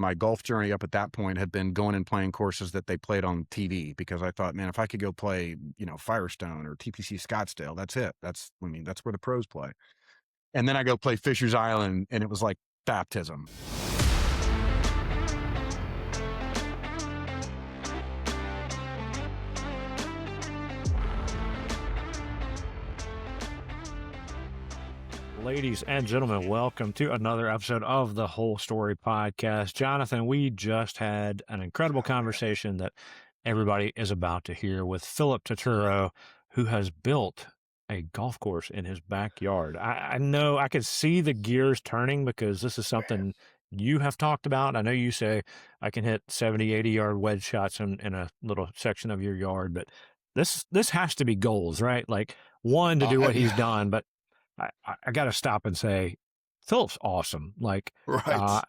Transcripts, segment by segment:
my golf journey up at that point had been going and playing courses that they played on TV, because I thought, man, if I could go play, Firestone or TPC Scottsdale, that's it. That's where the pros play. And then I go play Fisher's Island, and it was like baptism. Ladies and gentlemen, welcome to another episode of the Whole Story Podcast. Jonathan, we just had an incredible conversation that everybody is about to hear with Philip Turturro, who has built a golf course in his backyard. I know I could see the gears turning because this is something you have talked about. I know you say I can hit 70, 80-yard wedge shots in a little section of your yard, but this has to be goals, right? Like, one, to do what he's done, but I got to stop and say, Philip's awesome. Like, right.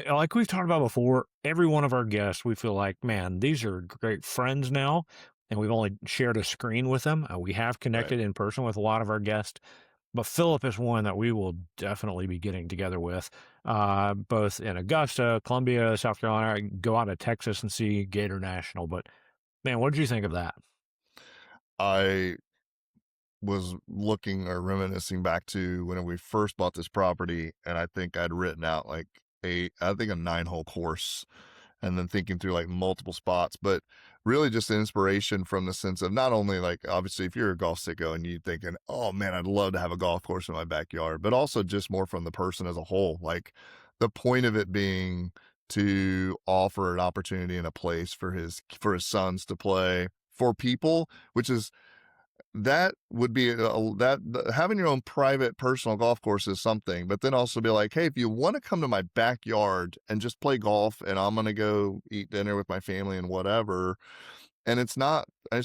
Like we've talked about before, every one of our guests, we feel like, man, these are great friends now, and we've only shared a screen with them. We have connected in person with a lot of our guests, but Philip is one that we will definitely be getting together with, both in Augusta, Columbia, South Carolina, go out to Texas and see Gator National. But man, what did you think of that? I was looking or reminiscing back to when we first bought this property, and I think I'd written out like a 9-hole course, and then thinking through like multiple spots, but really just inspiration from the sense of not only like, obviously if you're a golf sicko and you're thinking, oh man, I'd love to have a golf course in my backyard, but also just more from the person as a whole. Like, the point of it being to offer an opportunity and a place for his sons to play, for people, which is, that would be having your own private personal golf course is something, but then also be like, hey, if you want to come to my backyard and just play golf, and I'm going to go eat dinner with my family and whatever. And it's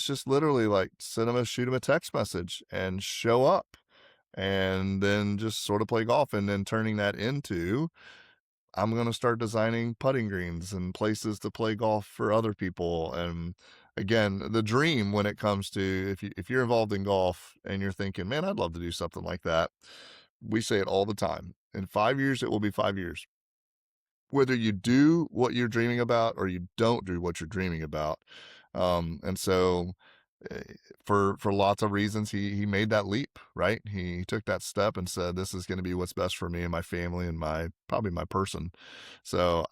just literally like, shoot them a text message and show up, and then just sort of play golf, and then turning that into, I'm going to start designing putting greens and places to play golf for other people. And again, the dream when it comes to, if you're involved in golf and you're thinking, man, I'd love to do something like that, we say it all the time. In 5 years, it will be 5 years. Whether you do what you're dreaming about or you don't do what you're dreaming about. And so for lots of reasons, he made that leap, right? He took that step and said, this is going to be what's best for me and my family and probably my person. So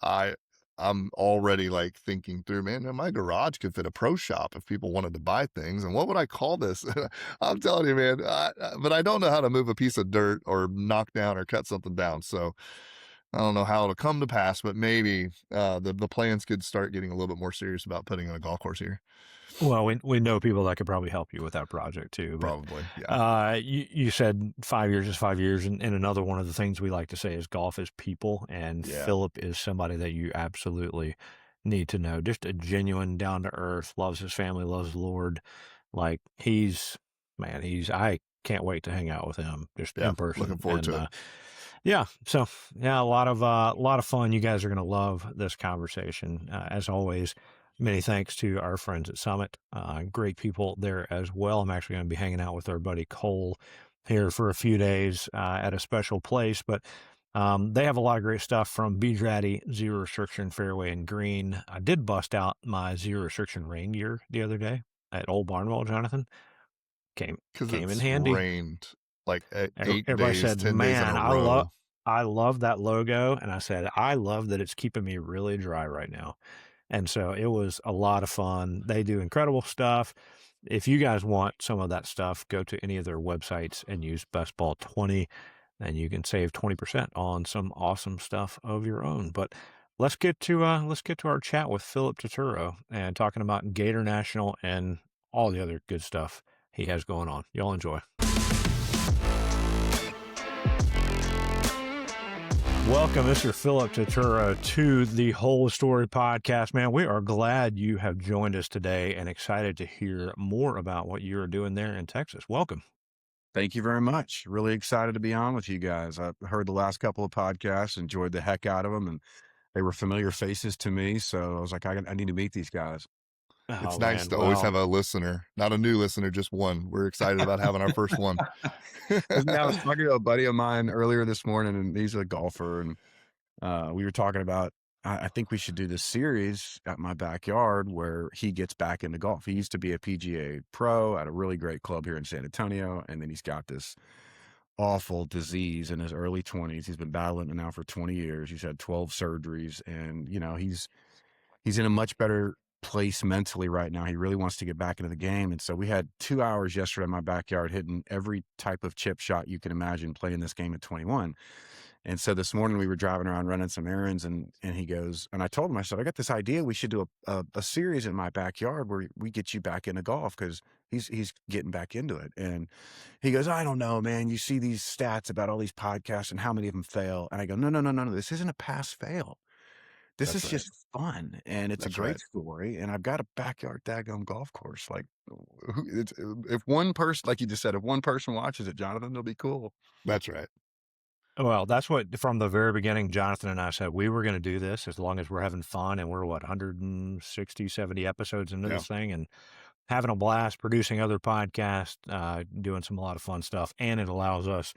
I'm already like thinking through, man, my garage could fit a pro shop if people wanted to buy things. And what would I call this? I'm telling you, man, but I don't know how to move a piece of dirt or knock down or cut something down. So I don't know how it'll come to pass, but maybe the plans could start getting a little bit more serious about putting in a golf course here. Well, we know people that could probably help you with that project too. But, probably, yeah. You said 5 years is 5 years, and another one of the things we like to say is golf is people, and Philip is somebody that you absolutely need to know. Just a genuine, down to earth, loves his family, loves the Lord. Like, I can't wait to hang out with him just in person. Looking forward to it. Yeah. So a lot of fun. You guys are going to love this conversation. As always, many thanks to our friends at Summit. Great people there as well. I'm actually going to be hanging out with our buddy Cole here for a few days at a special place, but they have a lot of great stuff from Beach Ratty, Zero Restriction Fairway and Green. I did bust out my Zero Restriction rain gear the other day at Old Barnwell, Jonathan. Came in handy. Rained like 8 Everybody days, said, 10 days in a row. I love that logo. And I said, I love that it's keeping me really dry right now. And so it was a lot of fun. They do incredible stuff. If you guys want some of that stuff, go to any of their websites and use BestBall20, and you can save 20% on some awesome stuff of your own. But let's get to our chat with Philip Turturro and talking about Gator National and all the other good stuff he has going on. Y'all enjoy. Welcome, Mr. Philip Turturro, to the Whole Story Podcast. Man, we are glad you have joined us today and excited to hear more about what you're doing there in Texas. Welcome. Thank you very much. Really excited to be on with you guys. I heard the last couple of podcasts, enjoyed the heck out of them, and they were familiar faces to me. So I was like, I need to meet these guys. It's nice to always have a listener, not a new listener, just one. We're excited about having our first one. I was talking to a buddy of mine earlier this morning, and he's a golfer, and we were talking about I think we should do this series at my backyard where he gets back into golf. He used to be a PGA pro at a really great club here in San Antonio, and then he's got this awful disease in his early 20s. He's been battling it now for 20 years. He's had 12 surgeries, and he's in a much better place mentally right now. He really wants to get back into the game. And so we had 2 hours yesterday in my backyard hitting every type of chip shot you can imagine playing this game at 21. And so this morning we were driving around running some errands, and he goes, and I told him, I said, I got this idea. We should do a series in my backyard where we get you back into golf, because he's getting back into it. And he goes, I don't know, man. You see these stats about all these podcasts and how many of them fail. And I go, no. This isn't a pass fail. This That's is right. just fun, and it's a That's great right. story, and I've got a backyard daggone golf course. Like, if one person, like you just said, if one person watches it, Jonathan, it'll be cool. That's right. Well, that's what from the very beginning, Jonathan and I said we were going to do this as long as we're having fun, and we're 160, 70 episodes into Yeah. this thing, and having a blast, producing other podcasts, doing a lot of fun stuff, and it allows us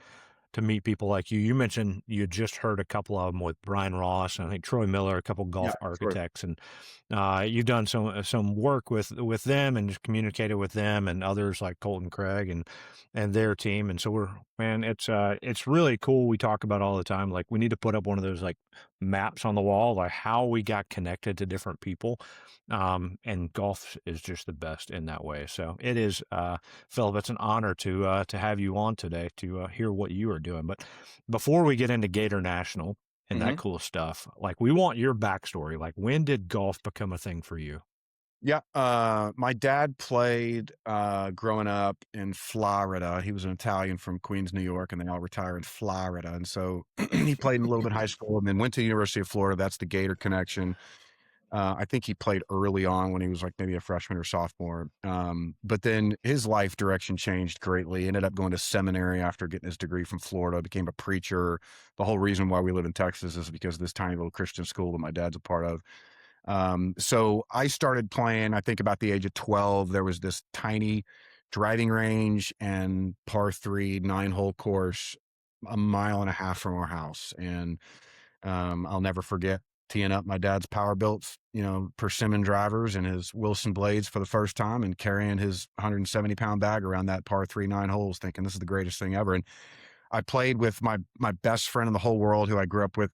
to meet people like you. You mentioned you had just heard a couple of them with Brian Ross and I think Troy Miller, a couple Yeah, golf sure. architects, and you've done some work with them and just communicated with them and others like Colton Craig and their team. And so it's really cool. We talk about all the time. Like we need to put up one of those like maps on the wall, like how we got connected to different people. And golf is just the best in that way. So it is, Philip, it's an honor to have you on today to hear what you are doing. But before we get into Gator National and that Mhm. cool stuff, like we want your backstory. Like when did golf become a thing for you? Yeah, my dad played, growing up in Florida. He was an Italian from Queens, New York, and they all retire in Florida, and so he played a little bit in high school and then went to the University of Florida. That's the Gator connection. I think he played early on when he was like maybe a freshman or sophomore. But then his life direction changed greatly. He ended up going to seminary after getting his degree from Florida, became a preacher. The whole reason why we live in Texas is because of this tiny little Christian school that my dad's a part of. So I started playing, I think about the age of 12. There was this tiny driving range and par three 9-hole course a mile and a half from our house. And I'll never forget teeing up my dad's power built, persimmon drivers and his Wilson blades for the first time and carrying his 170-pound bag around that par three 9 holes, thinking this is the greatest thing ever. And I played with my best friend in the whole world, who I grew up with,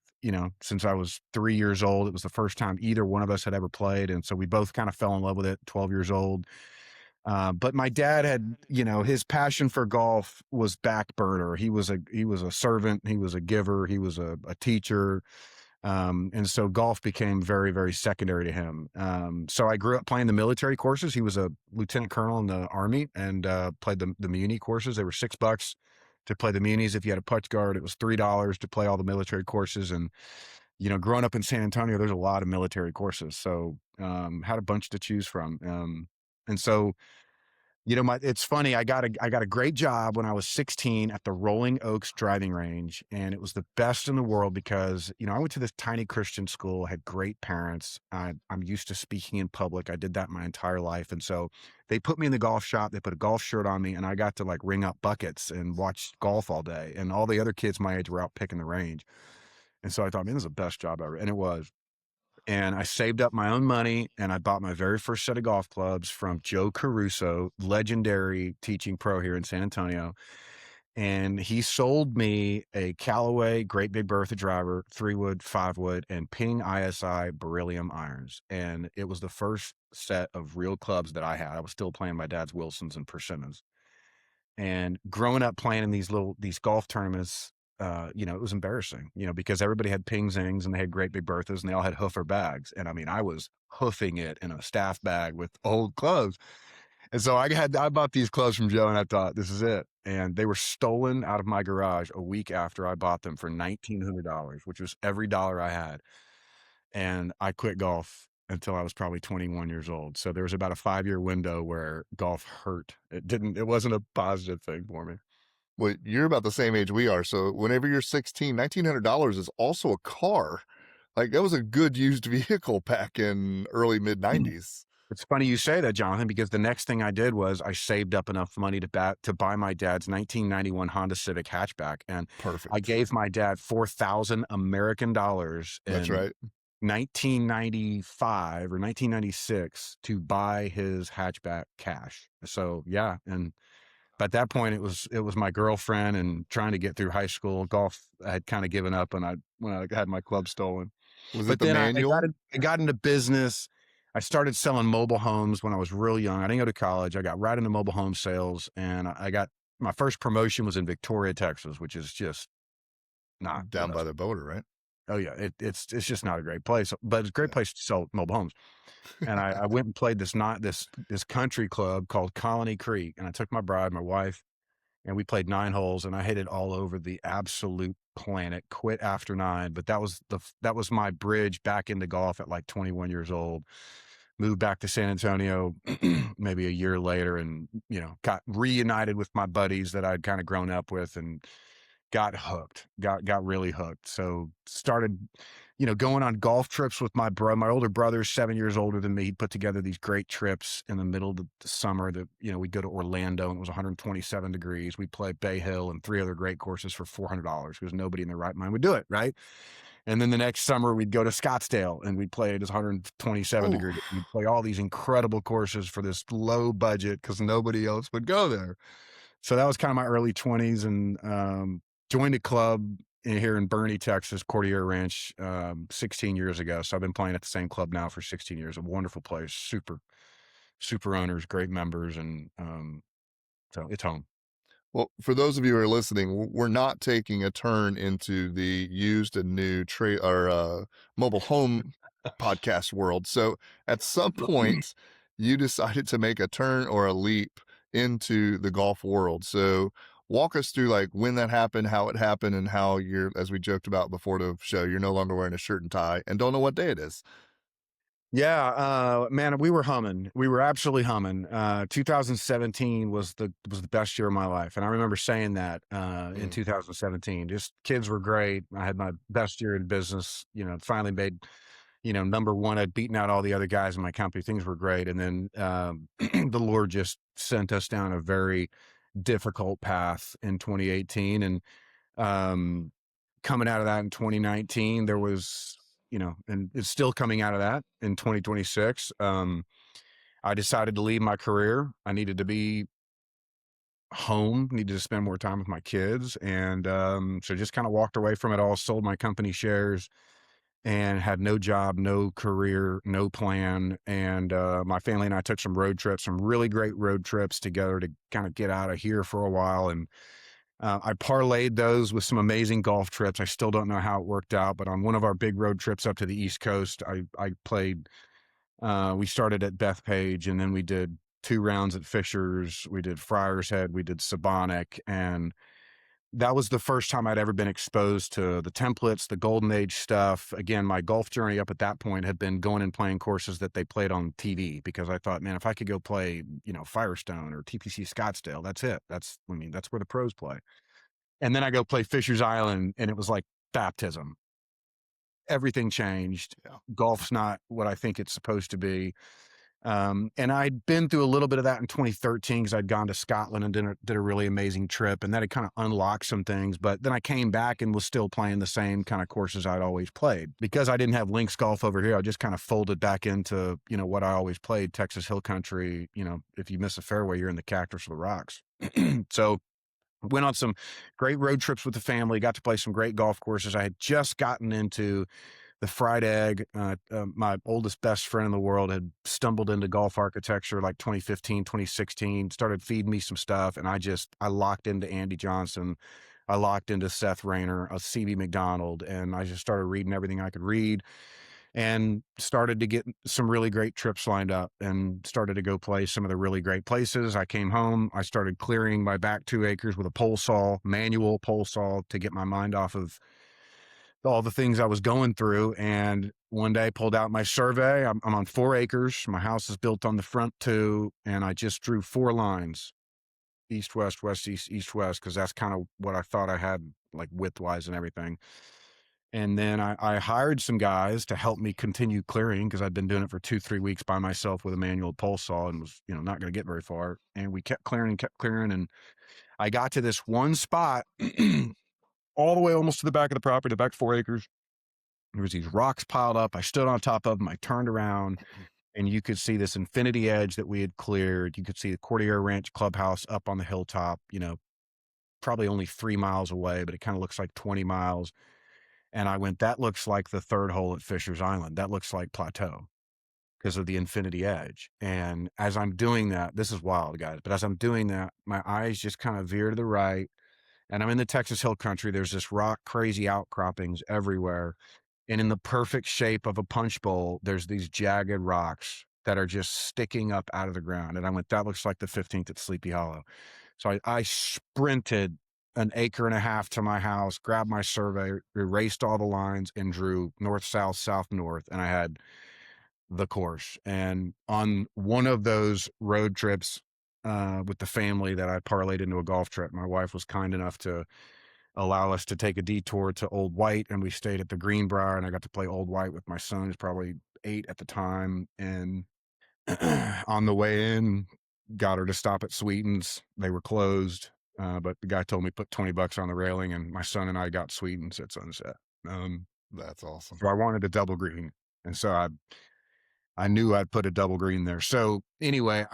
since I was 3 years old. It was the first time either one of us had ever played, and so we both kind of fell in love with it. 12 years old. But my dad had, his passion for golf was back burner. He was a servant. He was a giver. He was a teacher. And so golf became very, very secondary to him. So I grew up playing the military courses. He was a lieutenant colonel in the Army and played the Muni courses. They were $6 to play the Munis. If you had a putt guard, it was $3 to play all the military courses. And, growing up in San Antonio, there's a lot of military courses. So had a bunch to choose from. And so it's funny. I got a great job when I was 16 at the Rolling Oaks driving range, and it was the best in the world because I went to this tiny Christian school, had great parents. I'm used to speaking in public. I did that my entire life, and so they put me in the golf shop. They put a golf shirt on me, and I got to like ring up buckets and watch golf all day. And all the other kids my age were out picking the range, and so I thought, man, this is the best job ever, and it was. And I saved up my own money and I bought my very first set of golf clubs from Joe Caruso, legendary teaching pro here in San Antonio. And he sold me a Callaway Great Big Bertha driver, 3-wood, 5-wood, and Ping ISI beryllium irons. And it was the first set of real clubs that I had. I was still playing my dad's Wilsons and persimmons. And growing up playing in these golf tournaments, it was embarrassing, because everybody had Ping Zings and they had Great Big Berthas and they all had hoofer bags. And I mean, I was hoofing it in a staff bag with old clubs. And so I bought these clubs from Joe and I thought, this is it. And they were stolen out of my garage a week after I bought them for $1,900, which was every dollar I had. And I quit golf until I was probably 21 years old. So there was about a 5-year window where golf hurt. It wasn't a positive thing for me. Well, you're about the same age we are. So whenever you're 16, $1,900 is also a car. Like that was a good used vehicle back in early mid 90s. It's funny you say that, Jonathan, because the next thing I did was I saved up enough money to buy my dad's 1991 Honda Civic hatchback. And I Perfect. gave my dad 4,000 American dollars That's in right. 1995 or 1996 to buy his hatchback cash. So yeah, and at that point it was my girlfriend, and trying to get through high school. Golf I had kind of given up when I had my club stolen. Was it But the then manual? I got into business. I started selling mobile homes when I was real young. I didn't go to college. I got right into mobile home sales, and I got my first promotion was in Victoria, Texas, which is just not the Down by best. the border, right? Oh yeah, it's just not a great place, but it's a great Yeah. place to sell mobile homes. And I went and played this country club called Colony Creek, and I took my bride, my wife, and we played 9 holes, and I hit it all over the absolute planet. Quit after 9, but that was my bridge back into golf at like 21 years old. Moved back to San Antonio maybe a year later, and got reunited with my buddies that I'd kind of grown up with, and got hooked. Got really hooked. So started going on golf trips with my bro. My older brother's 7 years older than me. He put together these great that in the middle of the summer that, we'd go to Orlando, and it was 127 degrees. We'd play Bay Hill and 3 other great courses for $400 because nobody in their right mind would do it, right? And then the next summer we'd go to Scottsdale, and we'd play at 127 Oh, degrees. We'd play all these incredible courses for this low budget because nobody else would go there. So that was kind of my early 20s, and joined a club here in Bernie, Texas, Cordillera Ranch, 16 years ago. So I've been playing at the same club now for 16 years. A wonderful place, super owners, great members, and so it's home. well, for those of you who are listening, we're not taking a turn into the used and new mobile home podcast world. So at some point, you decided to make a turn or a leap into the golf world. So walk us through like when that happened, how it happened, and how you're, as we joked about before the show, you're no longer wearing a shirt and tie and don't know what day it is. Yeah, man, we were humming. We were absolutely humming. 2017 was the best year of my life, and I remember saying that in Mm. 2017. Just kids were great. I had my best year in business. Finally made number one. I'd beaten out all the other guys in my company. Things were great, and then the Lord just sent us down a very difficult path in 2018, and um, coming out of that in 2019, there was, and it's still coming out of that in 2026. I decided to leave my career. I needed to be home, needed to spend more time with my kids. And so just kind of walked away from it all, sold my company shares, and had no job, no career, no plan. And my family and I took some road trips, some really great road trips together to kind of get out of here for a while. And I parlayed those with some amazing golf trips. I still don't know how it worked out, but on one of our big road trips up to the East Coast, I played. We started at Bethpage, and then we did 2 rounds at Fisher's. We did Friar's Head. We did Sabonic, and that was the first time I'd ever been exposed to the templates, the golden age stuff. Again, my golf journey up at that point had been going and playing courses that they played on TV, because I thought, man, if I could go play, Firestone or TPC Scottsdale, that's it. That's where the pros play. And then I go play Fisher's Island, and it was like baptism. Everything changed. Yeah. Golf's not what I think it's supposed to be. And I'd been through a little bit of that in 2013 because I'd gone to Scotland and did a really amazing trip, and that had kind of unlocked some things. But then I came back and was still playing the same kind of courses I'd always played. Because I didn't have links golf over here, I just kind of folded back into, what I always played, Texas Hill Country. If you miss a fairway, you're in the cactus or the rocks. So went on some great road trips with the family, got to play some great golf courses. I had just gotten into the fried egg. My oldest best friend in the world had stumbled into golf architecture like 2015, 2016, started feeding me some stuff. And I locked into Andy Johnson. I locked into Seth Rayner, a CB McDonald, and I just started reading everything I could read, and started to get some really great trips lined up, and started to go play some of the really great places. I came home. I started clearing my back 2 acres with a pole saw, manual pole saw, to get my mind off of all the things I was going through. And one day pulled out my survey. I'm on 4 acres. My house is built on the front 2. And I just drew 4 lines, east, west, west, east, east, west, because that's kind of what I thought I had, like width-wise and everything. And then I hired some guys to help me continue clearing, because I'd been doing it for 2, 3 weeks by myself with a manual pole saw, and was, not going to get very far. And we kept clearing. And I got to this one spot all the way almost to the back of the property, the back 4 acres. There was these rocks piled up. I stood on top of them. I turned around, and you could see this infinity edge that we had cleared. You could see the Cordillera Ranch clubhouse up on the hilltop, probably only 3 miles away, but it kind of looks like 20 miles. And I went, that looks like the third hole at Fisher's Island. That looks like Plateau because of the infinity edge. And as I'm doing that, this is wild, guys, but as I'm doing that, my eyes just kind of veer to the right. And I'm in the Texas Hill Country. There's this rock crazy outcroppings everywhere. And in the perfect shape of a punch bowl, there's these jagged rocks that are just sticking up out of the ground. And I went, that looks like the 15th at Sleepy Hollow. So I sprinted an acre and a half to my house, grabbed my survey, erased all the lines, and drew north, south, south, north. And I had the course. And on one of those road trips with the family that I parlayed into a golf trip, my wife was kind enough to allow us to take a detour to Old White, and we stayed at the Greenbrier, and I got to play Old White with my son, who's probably 8 at the time. And on the way in, got her to stop at Sweetens. They were closed, but the guy told me put $20 on the railing, and my son and I got Sweetens at sunset. That's awesome. So I wanted a double green, and so I knew I'd put a double green there. So anyway,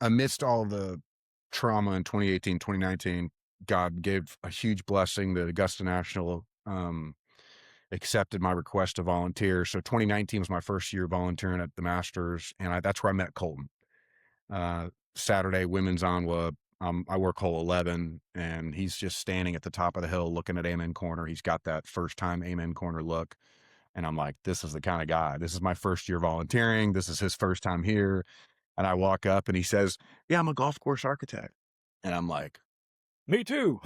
amidst all the trauma in 2018, 2019, God gave a huge blessing that Augusta National accepted my request to volunteer. So 2019 was my first year volunteering at the Masters, and that's where I met Colton. Saturday, women's Onwa. I work hole 11, and he's just standing at the top of the hill looking at Amen Corner. He's got that first time Amen Corner look. And I'm like, this is the kind of guy. This is my first year volunteering. This is his first time here. And I walk up and he says, yeah, I'm a golf course architect. And I'm like, Me too.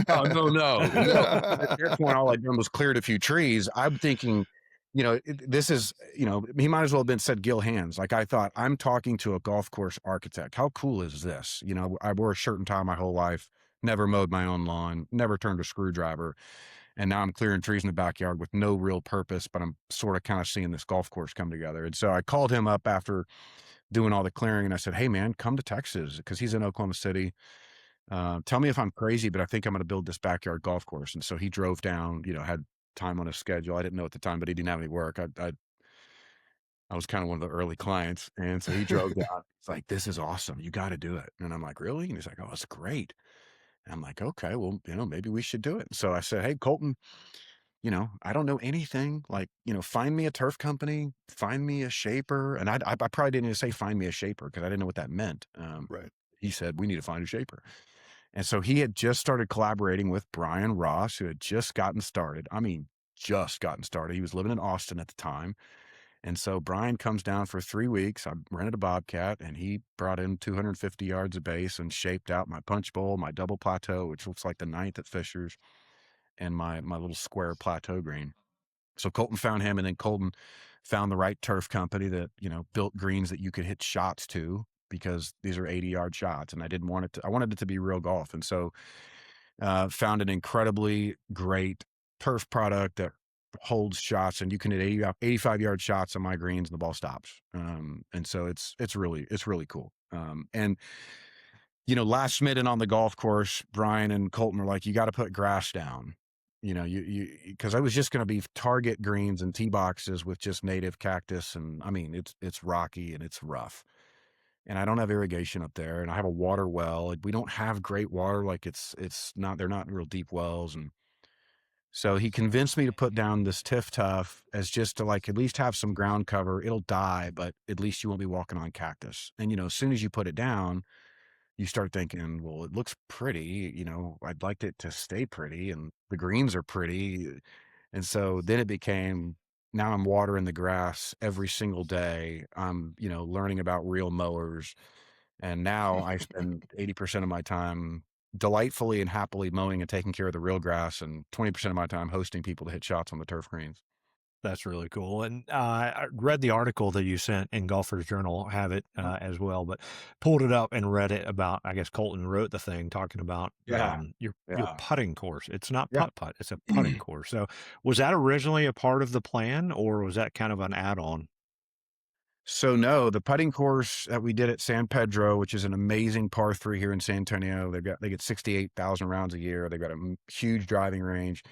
oh, no. At that point, all I'd done was cleared a few trees. I'm thinking, this is, he might as well have been said Gil Hands. Like I thought, I'm talking to a golf course architect. How cool is this? I wore a shirt and tie my whole life, never mowed my own lawn, never turned a screwdriver. And now I'm clearing trees in the backyard with no real purpose, but I'm sort of kind of seeing this golf course come together. And so I called him up after doing all the clearing, and I said, hey man, come to Texas, because he's in Oklahoma City. Tell me if I'm crazy, but I think I'm going to build this backyard golf course. And so he drove down, had time on his schedule. I didn't know at the time, but he didn't have any work. I was kind of one of the early clients. And so he drove down. It's like, this is awesome. You got to do it. And I'm like, really? And he's like, oh, it's great. And I'm like, okay, well, maybe we should do it. So I said, hey, Colton, I don't know anything. Like, find me a turf company, find me a shaper. And I probably didn't even say find me a shaper because I didn't know what that meant. Right. He said, we need to find a shaper. And so he had just started collaborating with Brian Ross, who had just gotten started. I mean, just gotten started. He was living in Austin at the time. And so Brian comes down for 3 weeks. I rented a Bobcat, and he brought in 250 yards of base and shaped out my punch bowl, my double plateau, which looks like the 9th at Fisher's, and my little square plateau green. So Colton found him, and then Colton found the right turf company that, built greens that you could hit shots to, because these are 80-yard shots, and I wanted it to be real golf. And so found an incredibly great turf product that holds shots, and you can hit 85-yard shots on my greens and the ball stops. And so it's really cool. And last minute on the golf course, Brian and Colton were like, you got to put grass down. Because I was just going to be target greens and tee boxes with just native cactus. And I mean, it's rocky and it's rough. And I don't have irrigation up there, and I have a water well. We don't have great water. Like they're not real deep wells. And so he convinced me to put down this Tiff Tuff as just to like at least have some ground cover. It'll die, but at least you won't be walking on cactus. And, as soon as you put it down, you start thinking, well, it looks pretty, I'd like it to stay pretty, and the greens are pretty. And so then it became, now I'm watering the grass every single day. I'm, learning about real mowers. And now I spend 80% of my time delightfully and happily mowing and taking care of the real grass, and 20% of my time hosting people to hit shots on the turf greens. That's really cool. And I read the article that you sent in Golfer's Journal, have it as well, but pulled it up and read it about, I guess Colton wrote the thing talking about your putting course. It's not putt-putt, it's a putting course. So was that originally a part of the plan, or was that kind of an add-on? So no, the putting course that we did at San Pedro, which is an amazing par 3 here in San Antonio, they get 68,000 rounds a year. They've got a huge driving range.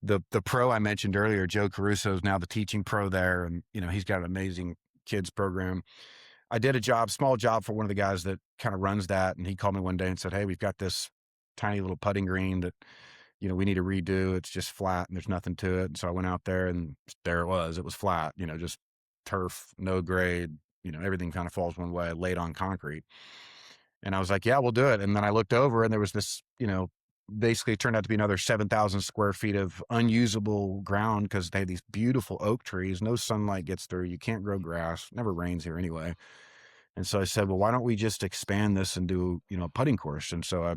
the pro I mentioned earlier, Joe Caruso, is now the teaching pro there, and he's got an amazing kids program. I did a small job for one of the guys that kind of runs that, and he called me one day and said, "Hey, we've got this tiny little putting green that we need to redo. It's just flat and there's nothing to it." And so I went out there, and there it was. It was flat, just turf, no grade. Everything kind of falls one way, laid on concrete. And I was like, "Yeah, we'll do it." And then I looked over, and there was this, basically it turned out to be another 7,000 square feet of unusable ground because they had these beautiful oak trees. No sunlight gets through. You can't grow grass. Never rains here anyway. And so I said, "Well, why don't we just expand this and do, a putting course?" And so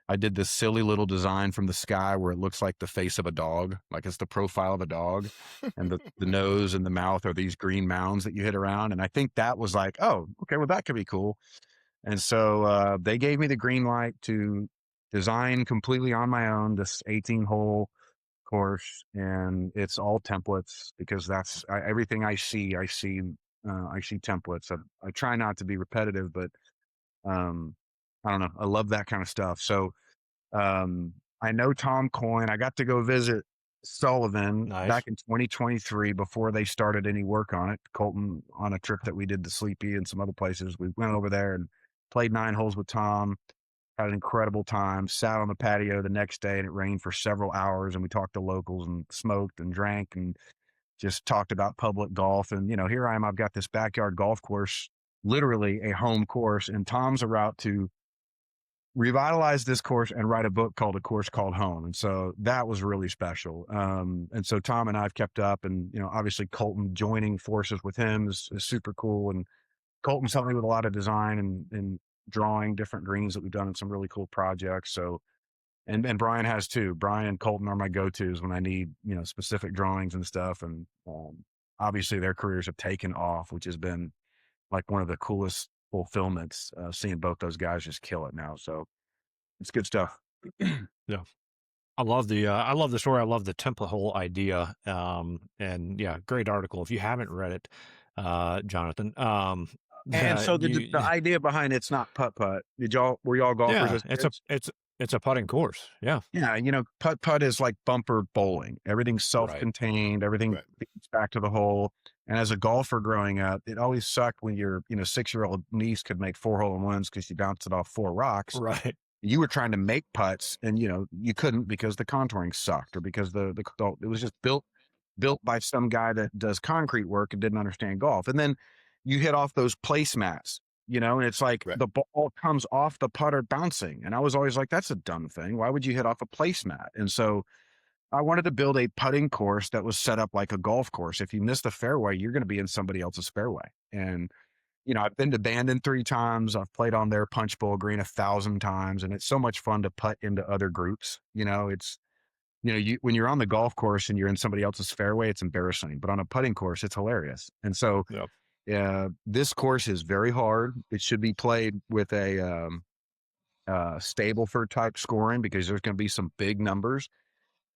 I did this silly little design from the sky where it looks like the face of a dog, like it's the profile of a dog, and the nose and the mouth are these green mounds that you hit around. And I think that was like, oh, okay, well, that could be cool. And so they gave me the green light to design completely on my own this 18-hole course, and it's all templates because everything I see templates. I try not to be repetitive, but um, I don't know. I love that kind of stuff. So I know Tom Coyne. I got to go visit Sullivan Nice. back in 2023 before they started any work on it. Colton, on a trip that we did to Sleepy and some other places. We went over there and played 9 holes with Tom. Had an incredible time. Sat on the patio the next day, and it rained for several hours. And we talked to locals and smoked and drank and just talked about public golf. And here I am. I've got this backyard golf course, literally a home course, and Tom's about to revitalize this course and write a book called A Course Called Home. And so that was really special. And so Tom and I have kept up, and, obviously Colton joining forces with him is super cool. And Colton's helped me with a lot of design and drawing different greens that we've done in some really cool projects. So, and Brian has too. Brian and Colton are my go-tos when I need, specific drawings and stuff. And obviously their careers have taken off, which has been like one of the coolest fulfillments, seeing both those guys just kill it now. So it's good stuff. Yeah. I love the story. I love the template hole idea. And yeah, great article. If you haven't read it, Jonathan, And so the you, idea behind it's not putt putt. Were y'all golfers yeah, as kids? it's a putting course. Yeah. Yeah, putt putt is like bumper bowling. Everything's Right. self-contained. Everything Right. feeds back to the hole. And as a golfer growing up, it always sucked when your 6-year-old niece could make 4-hole-in-ones because she bounced it off 4 rocks. Right. You were trying to make putts, and you couldn't because the contouring sucked, or because it was just built by some guy that does concrete work and didn't understand golf. And then you hit off those placemats, and it's like Right. the ball comes off the putter bouncing. And I was always like, that's a dumb thing. Why would you hit off a placemat? And so I wanted to build a putting course that was set up like a golf course. If you miss the fairway, you're going to be in somebody else's fairway. And I've been to Bandon 3 times. I've played on their punch bowl green 1,000 times, and it's so much fun to putt into other groups. It's when you're on the golf course and you're in somebody else's fairway, it's embarrassing. But on a putting course, it's hilarious. And so, this course is very hard. It should be played with a Stableford type scoring because there's going to be some big numbers.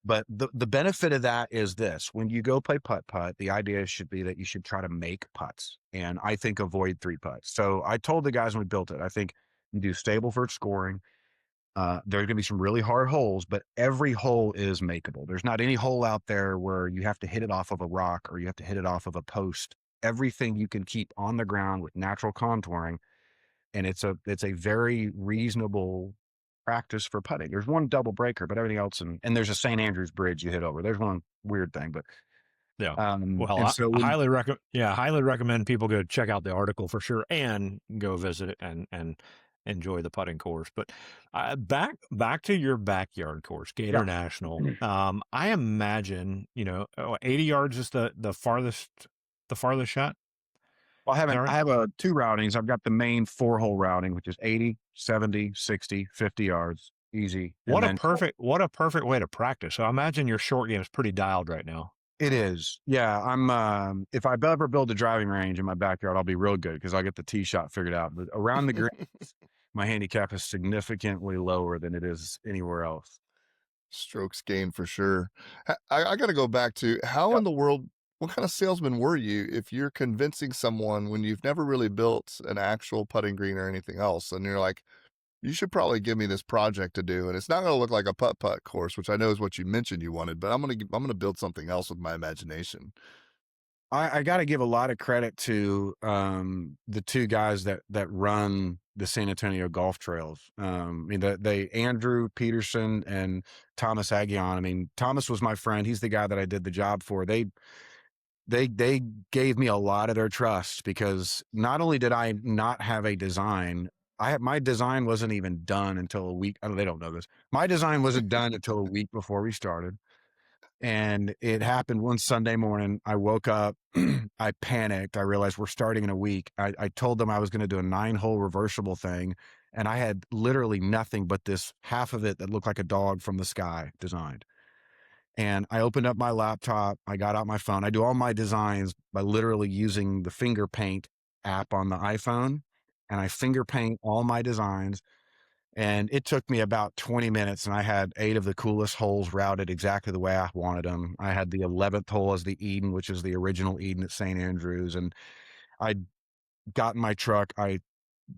But the benefit of that is this: when you go play putt putt, the idea should be that you should try to make putts, and I think avoid 3 putts. So I told the guys when we built it, I think you do Stableford scoring. There's going to be some really hard holes, but every hole is makeable. There's not any hole out there where you have to hit it off of a rock or you have to hit it off of a post. Everything you can keep on the ground with natural contouring, and it's a very reasonable practice for putting. There's one double breaker, but everything else, and there's a St. Andrews Bridge you hit over. There's one weird thing, but Yeah. Well, and I so highly recommend people go check out the article for sure and go visit it and enjoy the putting course. But back to your backyard course, yeah. Gator National. I imagine 80 yards is the farthest shot. Well, Is that I right? have 2 routings. I've got the main 4-hole routing, which is 80, 70, 60, 50 yards, easy, and then What a perfect way to practice. So I imagine your short game is pretty dialed right now. it is. Yeah, I'm. If I ever build a driving range in my backyard, I'll be real good because I'll get the tee shot figured out. But around the green, my handicap is significantly lower than it is anywhere else. Strokes gained for sure. I got to go back to how Yep. in the world, what kind of salesman were you if you're convincing someone when you've never really built an actual putting green or anything else? And you're like, you should probably give me this project to do, and it's not going to look like a putt-putt course, which I know is what you mentioned you wanted, but I'm going to build something else with my imagination. I got to give a lot of credit to the two guys that run the San Antonio golf trails. I mean, they Andrew Peterson and Thomas Aguion. I mean, Thomas was my friend. He's the guy that I did the job for. They gave me a lot of their trust because not only did I not have a design, my design wasn't even done until a week. I don't, they don't know this. My design wasn't done until a week before we started. And it happened one Sunday morning. I woke up, I panicked. I realized we're starting in a week. I told them I was going to do a 9-hole reversible thing. And I had literally nothing but this half of it that looked like a dog from the sky designed. And I opened up my laptop. I got out my phone. I do all my designs by literally using the finger paint app on the iPhone. And I finger paint all my designs. And it took me about 20 minutes, and I had 8 of the coolest holes routed exactly the way I wanted them. I had the 11th hole as the Eden, which is the original Eden at St. Andrews. And I got in my truck. I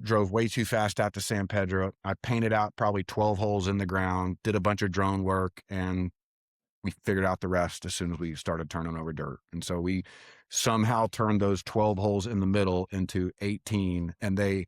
drove way too fast out to San Pedro. I painted out probably 12 holes in the ground, did a bunch of drone work, and we figured out the rest as soon as we started turning over dirt. And so we somehow turned those 12 holes in the middle into 18, and they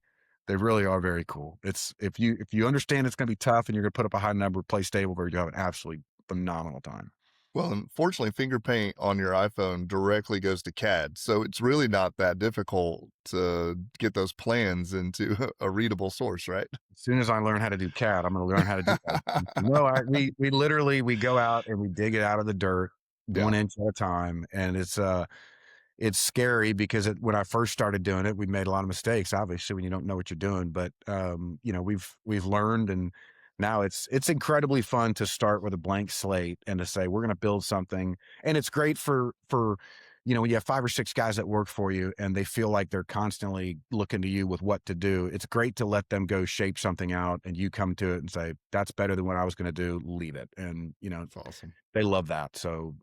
really are very cool. It's if you understand it's going to be tough and you're going to put up a high number, play stable, where you have an absolutely phenomenal time. Well, unfortunately, finger paint on your iPhone directly goes to CAD, so it's really not that difficult to get those plans into a readable source, right? As soon as I learn how to do CAD, I'm going to learn how to do that. No, we literally we go out and we dig it out of the dirt Yeah. 1 inch at a time, and it's scary because when I first started doing it, we made a lot of mistakes, obviously, when you don't know what you're doing. But you know, we've learned, and now it's incredibly fun to start with a blank slate and to say we're going to build something. And it's great for you know, when you have 5 or 6 guys that work for you and they feel like they're constantly looking to you with what to do. It's great to let them go shape something out, and you come to it and say that's better than what I was going to do. Leave it, and you know, That's awesome. they love that. So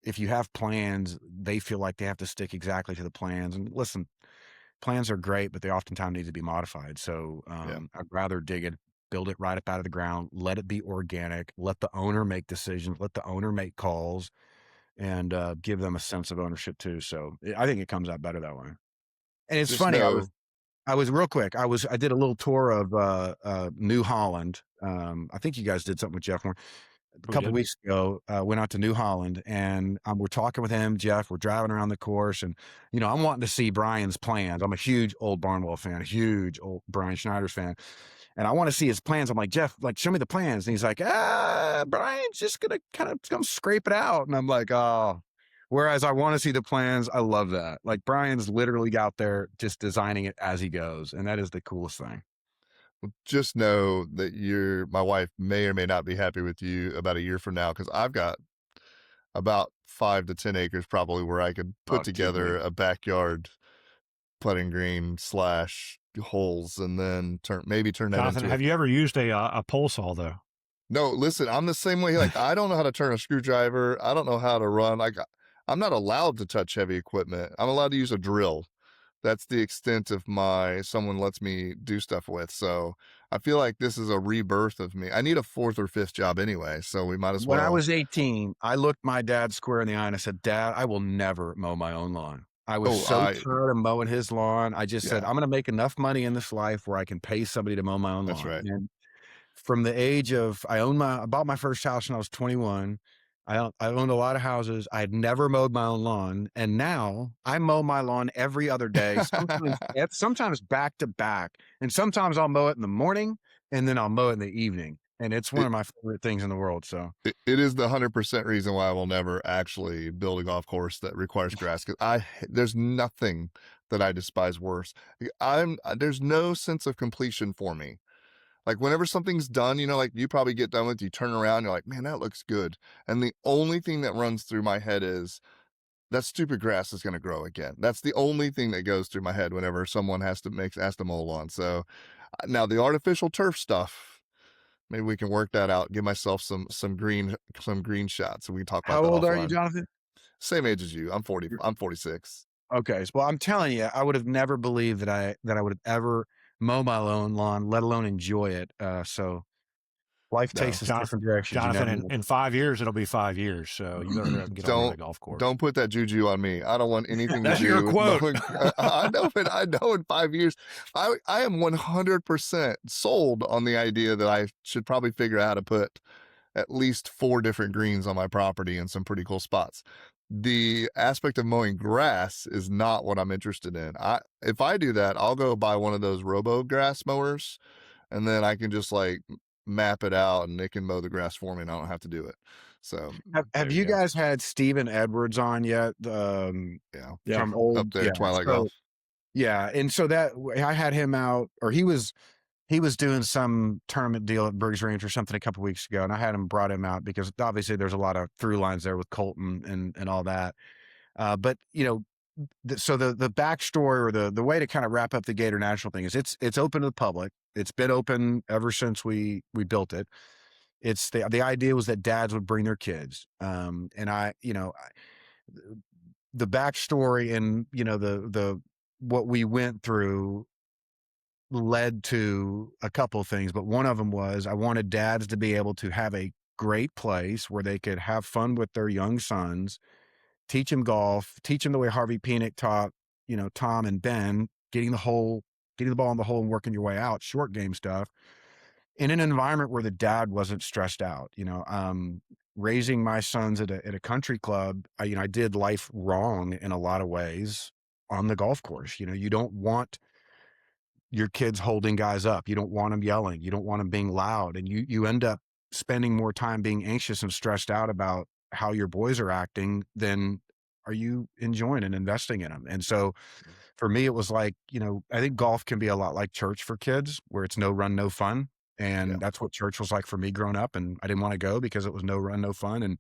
if you have plans, they feel like they have to stick exactly to the plans. And listen, plans are great, but they oftentimes need to be modified. So Yeah. I'd rather dig it, build it right up out of the ground, let it be organic, let the owner make decisions, let the owner make calls, and give them a sense of ownership too. So I think it comes out better that way. And it's Just funny, know I was real quick. I did a little tour of New Holland. I think you guys did something with Jeff a We couple of did. weeks ago. Went out to New Holland, and we're talking with him, Jeff. We're driving around the course, and you know, I'm wanting to see Brian's plans. I'm a huge old Barnwell fan, a huge old Brian Schneider's fan, and I want to see his plans. I'm like, Jeff, like, show me the plans. And he's like, Brian's just gonna kind of come scrape it out, and I'm like, oh. Whereas I want to see the plans. I love that. Like, Brian's literally out there just designing it as he goes, and that is the coolest thing. just know that my wife may or may not be happy with you about a year from now, because I've got about 5 to 10 acres probably where I could put Oh, can't together wait. a backyard putting green slash holes and then turn that Jonathan, into a. have you ever used a pole saw though? No, listen, I'm the same way. Like, I don't know how to turn a screwdriver. I don't know how to run. Like, I'm not allowed to touch heavy equipment. I'm allowed to use a drill. That's the extent of someone lets me do stuff with. So I feel like this is a rebirth of me. I need a 4th or 5th job anyway. So we might as When I well. was 18, I looked my dad square in the eye and I said, Dad, I will never mow my own lawn. I was Oh, so tired of mowing his lawn. I just said, yeah, I'm going to make enough money in this life where I can pay somebody to mow my own that's lawn. right. And from the age of, I bought my first house when I was 21. I owned a lot of houses. I had never mowed my own lawn. And now I mow my lawn every other day, sometimes back to back. And sometimes I'll mow it in the morning and then I'll mow it in the evening. And it's one it, of my favorite things in the world. So it is the 100% reason why I will never actually build a golf course that requires grass. Because there's nothing that I despise worse. There's no sense of completion for me. Like, whenever something's done, like you probably get done with, you turn around, you're like, man, that looks good. And the only thing that runs through my head is that stupid grass is going to grow again. That's the only thing that goes through my head whenever someone has to mow a lawn. So now the artificial turf stuff, maybe we can work that out. Give myself some green shots, and we can talk about how that old are you, offline. Jonathan? Same age as you. I'm 40. I'm 46. Okay. Well, I'm telling you, I would have never believed that I would have ever mow my own lawn, let alone enjoy it. So life No, takes us different directions. You Jonathan, never know. in 5 years, it'll be 5 years. So you better hurry up and get on one of the golf courses. don't put that juju on me. I don't want anything to That's do your with quote. mowing. I know, but I know in 5 years, I am 100% sold on the idea that I should probably figure out how to put at least 4 different greens on my property in some pretty cool spots. The aspect of mowing grass is not what I'm interested in. If I do that, I'll go buy one of those robo grass mowers, and then I can just like map it out and it can mow the grass for me and I don't have to do it. So Have There you you go. guys had Steven Edwards on yet? yeah, Yeah. From up old, there, yeah. Twilight So Golf. yeah, and so that I had him out, or he was doing some tournament deal at Briggs Ranch or something a couple weeks ago, and I had him brought him out because obviously there's a lot of through lines there with Colton and all that. But you know, so the backstory or the way to kind of wrap up the Gator National thing is it's open to the public. It's been open ever since we built it. It's the idea was that dads would bring their kids, and the backstory and the what we went through led to a couple of things, but one of them was I wanted dads to be able to have a great place where they could have fun with their young sons, teach them golf, teach them the way Harvey Penick taught, Tom and Ben, getting the ball in the hole and working your way out, short game stuff, in an environment where the dad wasn't stressed out. Raising my sons at a country club, I did life wrong in a lot of ways on the golf course. You don't want your kids holding guys up. You don't want them yelling. You don't want them being loud. And you end up spending more time being anxious and stressed out about how your boys are acting than are you enjoying and investing in them. And so for me, it was like, I think golf can be a lot like church for kids where it's no run, no fun. Yeah. And that's what church was like for me growing up. And I didn't want to go because it was no run, no fun. And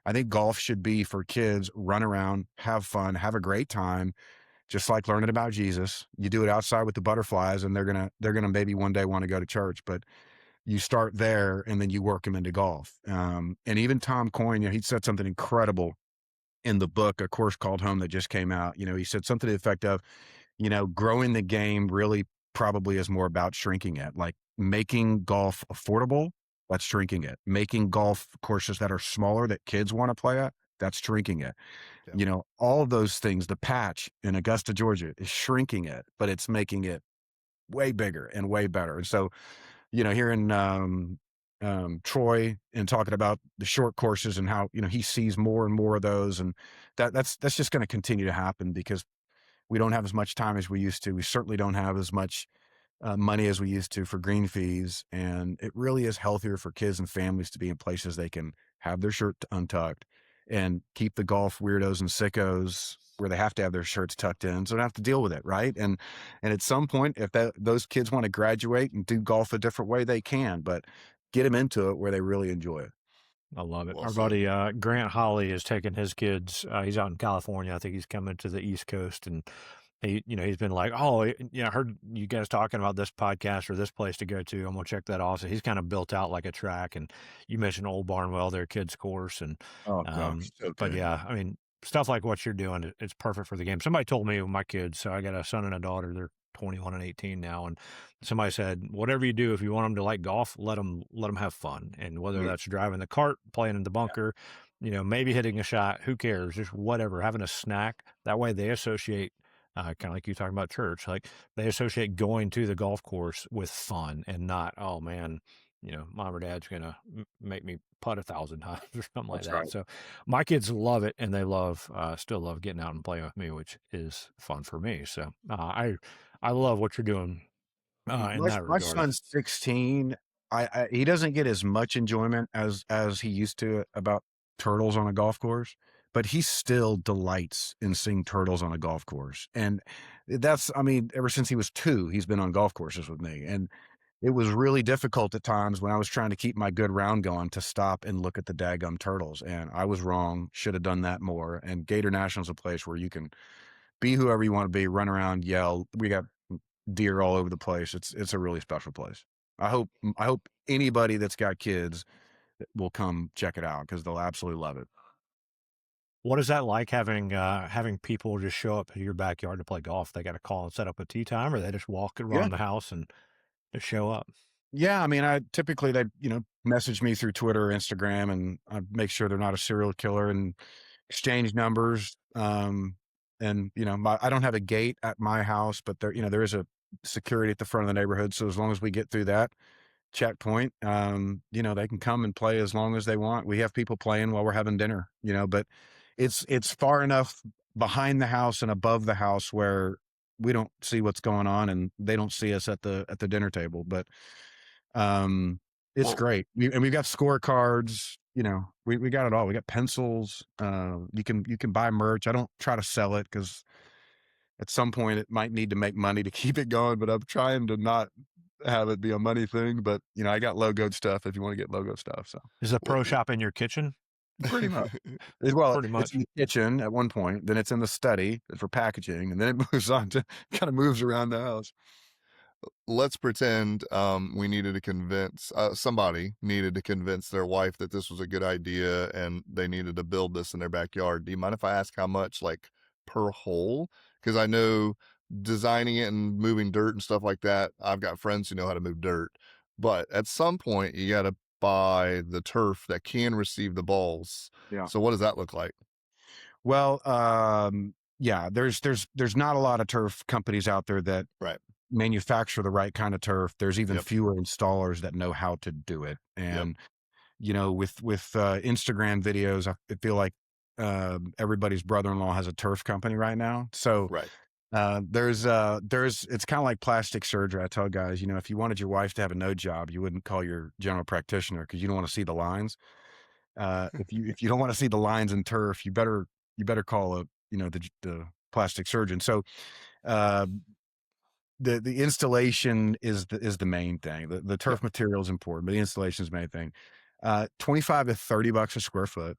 I think golf should be for kids, run around, have fun, have a great time, just like learning about Jesus. You do it outside with the butterflies and they're gonna maybe one day want to go to church, but you start there and then you work them into golf. And even Tom Coyne, he said something incredible in the book, A Course Called Home, that just came out. He said something to the effect of, growing the game really probably is more about shrinking it, like making golf affordable. That's shrinking it. Making golf courses that are smaller that kids want to play at, that's shrinking it. Yeah. All of those things, the patch in Augusta, Georgia is shrinking it, but it's making it way bigger and way better. And so, here in Troy and talking about the short courses and how, he sees more and more of those. And that's just going to continue to happen because we don't have as much time as we used to. We certainly don't have as much money as we used to for green fees. And it really is healthier for kids and families to be in places they can have their shirt untucked and keep the golf weirdos and sickos where they have to have their shirts tucked in, so they don't have to deal with it, right? And at some point, if those kids want to graduate and do golf a different way, they can, but get them into it where they really enjoy it. I love it. Well Our said. buddy Grant Holly is taking his kids. He's out in California. I think he's coming to the East Coast, and he's been like, "Oh, I heard you guys talking about this podcast or this place to go to. I'm gonna check that off." So he's kind of built out like a track. And you mentioned Old Barnwell, their kids' course, and Oh gosh, so but good. yeah, I mean, stuff like what you're doing, it's perfect for the game. Somebody told me with my kids, so I got a son and a daughter. They're 21 and 18 now, and somebody said, whatever you do, if you want them to like golf, let them have fun, and whether Mm, that's driving the cart, playing in the bunker, maybe hitting a shot, who cares? Just whatever, having a snack. That way, they associate. Kind of like you talking about church, like they associate going to the golf course with fun and not, oh man, mom or dad's gonna make me putt 1,000 times or something like that's that. right. So my kids love it, and they still love getting out and playing with me, which is fun for me. So I love what you're doing in that My regard. son's 16. He doesn't get as much enjoyment as he used to about turtles on a golf course, but he still delights in seeing turtles on a golf course. And ever since he was 2, he's been on golf courses with me. And it was really difficult at times when I was trying to keep my good round going to stop and look at the daggum turtles. And I was wrong, should have done that more. And Gator National is a place where you can be whoever you want to be, run around, yell. We got deer all over the place. It's a really special place. I hope anybody that's got kids will come check it out because they'll absolutely love it. What is that like having people just show up to your backyard to play golf? They got to call and set up a tee time, or they just walk Yeah. around the house and just show up? Yeah, I mean, I typically they, message me through Twitter or Instagram, and I make sure they're not a serial killer and exchange numbers. And I don't have a gate at my house, but there is a security at the front of the neighborhood. So as long as we get through that checkpoint, they can come and play as long as they want. We have people playing while we're having dinner, but it's far enough behind the house and above the house where we don't see what's going on and they don't see us at the dinner table. But it's Well, great. We've got scorecards, we got it all. We got pencils. You can buy merch. I don't try to sell it because at some point it might need to make money to keep it going, but I'm trying to not have it be a money thing. But I got logoed stuff if you want to get logo stuff. So Is the pro well, shop in your kitchen? pretty much. Well, Pretty it's in much. the kitchen at one point, then it's in the study for packaging, and then it moves on to kind of moves around the house. let's pretend we needed to convince somebody needed to convince their wife that this was a good idea and they needed to build this in their backyard. Do you mind if I ask how much, like, per hole? Because I know designing it and moving dirt and stuff like that, I've got friends who know how to move dirt, but at some point you got to buy the turf that can receive the balls. Yeah. So what does that look like? Well, yeah, there's not a lot of turf companies out there that Right. manufacture the right kind of turf. There's even Yep. fewer installers that know how to do it. Yep. And with Instagram videos, I feel like everybody's brother-in-law has a turf company right now. So Right. there's it's kind of like plastic surgery. I tell guys, if you wanted your wife to have a nose job, you wouldn't call your general practitioner because you don't want to see the lines. If you don't want to see the lines in turf, you better call the plastic surgeon. So uh, the installation is the main thing. The Yeah. turf material is important, but the installation is the main thing. 25 to $30 a square foot